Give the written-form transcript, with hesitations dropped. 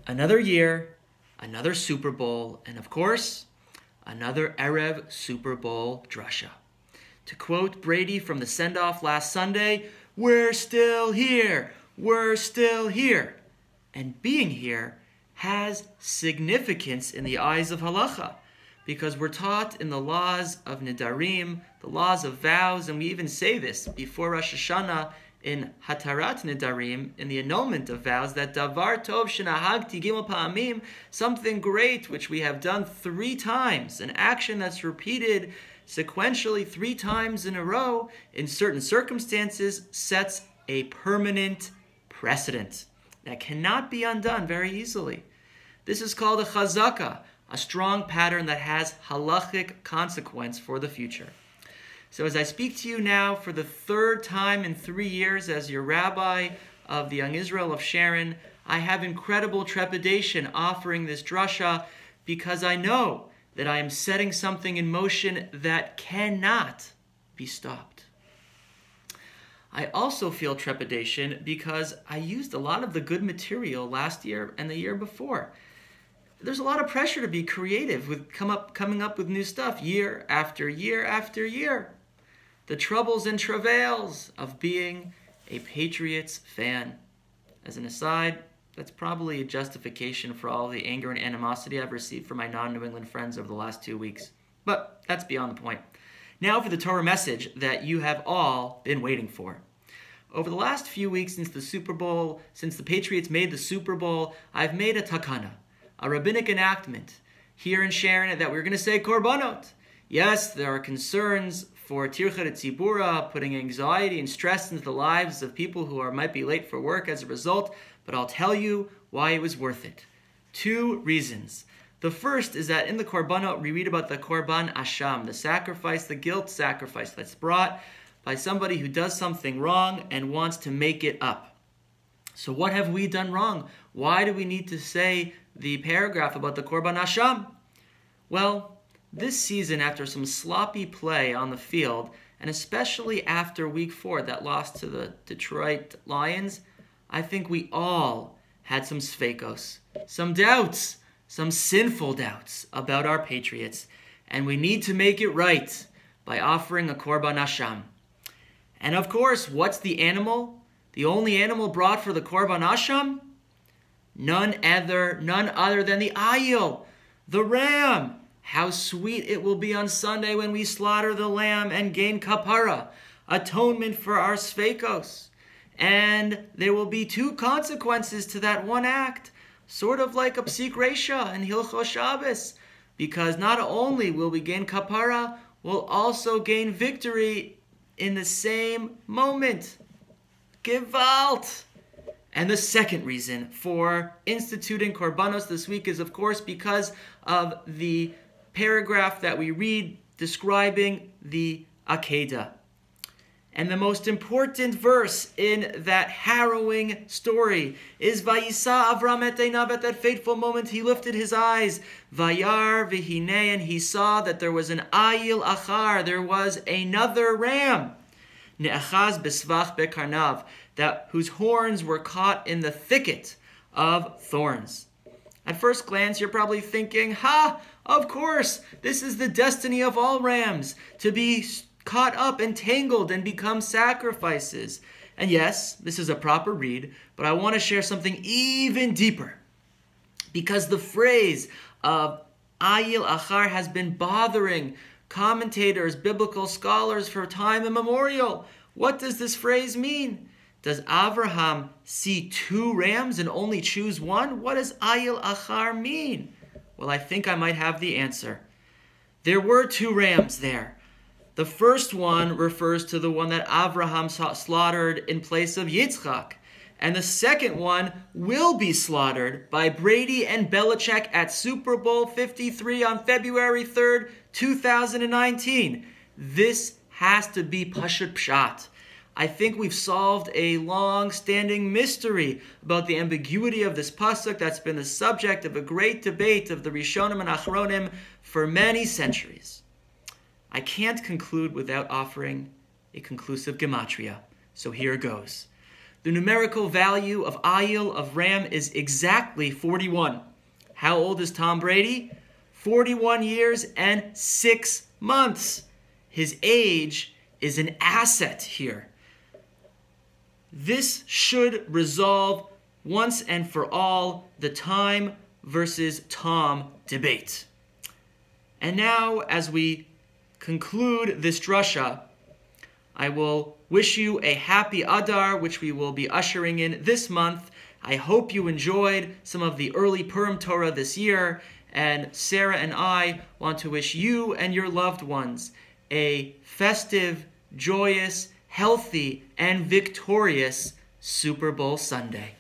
Another year, another Super Bowl, and of course, another Erev Super Bowl Drasha. To quote Brady from the send-off last Sunday, we're still here, we're still here. And being here has significance in the eyes of halacha, because we're taught in the laws of Nidarim, the laws of vows, and we even say this before Rosh Hashanah in Hatarat Nidarim, in the annulment of vows, that Davar Tov Shenahagti Gimel Pa'amim, something great which we have done 3 times, an action that's repeated sequentially 3 times in a row in certain circumstances, sets a permanent precedent that cannot be undone very easily. This is called a chazaka, a strong pattern that has halachic consequence for the future. So as I speak to you now for the 3rd time in 3 years as your rabbi of the Young Israel of Sharon, I have incredible trepidation offering this drasha because I know that I am setting something in motion that cannot be stopped. I also feel trepidation because I used a lot of the good material last year and the year before. There's a lot of pressure to be creative with coming up with new stuff year after year after year. The troubles and travails of being a Patriots fan. As an aside, that's probably a justification for all the anger and animosity I've received from my non-New England friends over the last 2 weeks. But that's beyond the point. Now for the Torah message that you have all been waiting for. Over the last few weeks since the Super Bowl, since the Patriots made the Super Bowl, I've made a takana, a rabbinic enactment here in Sharon that we're going to say korbanot. Yes, there are concerns for tircha tzibura, putting anxiety and stress into the lives of people who might be late for work as a result, but I'll tell you why it was worth it. 2 reasons. The first is that in the korbanot we read about the korban asham, the sacrifice, the guilt sacrifice that's brought by somebody who does something wrong and wants to make it up. So what have we done wrong? Why do we need to say the paragraph about the korban asham? Well, this season, after some sloppy play on the field, and especially after week 4, that loss to the Detroit Lions, I think we all had some sfeikos, some doubts, some sinful doubts about our Patriots, and we need to make it right by offering a korban asham. And of course, what's the animal? The only animal brought for the korban asham? None other than the ayil, the ram. How sweet it will be on Sunday when we slaughter the lamb and gain kapara, atonement for our sfeikos. And there will be 2 consequences to that one act, sort of like a psik resha in Hilchos Shabbos, because not only will we gain kapara, we'll also gain victory in the same moment. Gewalt! And the second reason for instituting korbanos this week is, of course, because of the paragraph that we read describing the Akedah. And the most important verse in that harrowing story is Vayisa Avram et einav. At that fateful moment, he lifted his eyes. Vayar v'hinei, and he saw that there was an ayil achar, there was another ram. Ne'achaz besvach bekarnav, that whose horns were caught in the thicket of thorns. At first glance, you're probably thinking, of course, this is the destiny of all rams, to be caught up and tangled and become sacrifices. And yes, this is a proper read, but I want to share something even deeper. Because the phrase of ayil achar has been bothering commentators, biblical scholars for time immemorial. What does this phrase mean? Does Avraham see 2 rams and only choose one? What does ayil achar mean? Well, I think I might have the answer. There were 2 rams there. The first one refers to the one that Avraham slaughtered in place of Yitzchak. And the second one will be slaughtered by Brady and Belichick at Super Bowl 53 on February 3rd, 2019. This has to be Pashut Pshat. I think we've solved a long-standing mystery about the ambiguity of this pasuk that's been the subject of a great debate of the Rishonim and Achronim for many centuries. I can't conclude without offering a conclusive gematria, so here goes. The numerical value of Ayil, of ram, is exactly 41. How old is Tom Brady? 41 years and 6 months. His age is an asset here. This should resolve once and for all the time versus Tom debate. And now, as we conclude this drasha, I will wish you a happy Adar, which we will be ushering in this month. I hope you enjoyed some of the early Purim Torah this year, and Sarah and I want to wish you and your loved ones a festive, joyous, healthy, and victorious Super Bowl Sunday.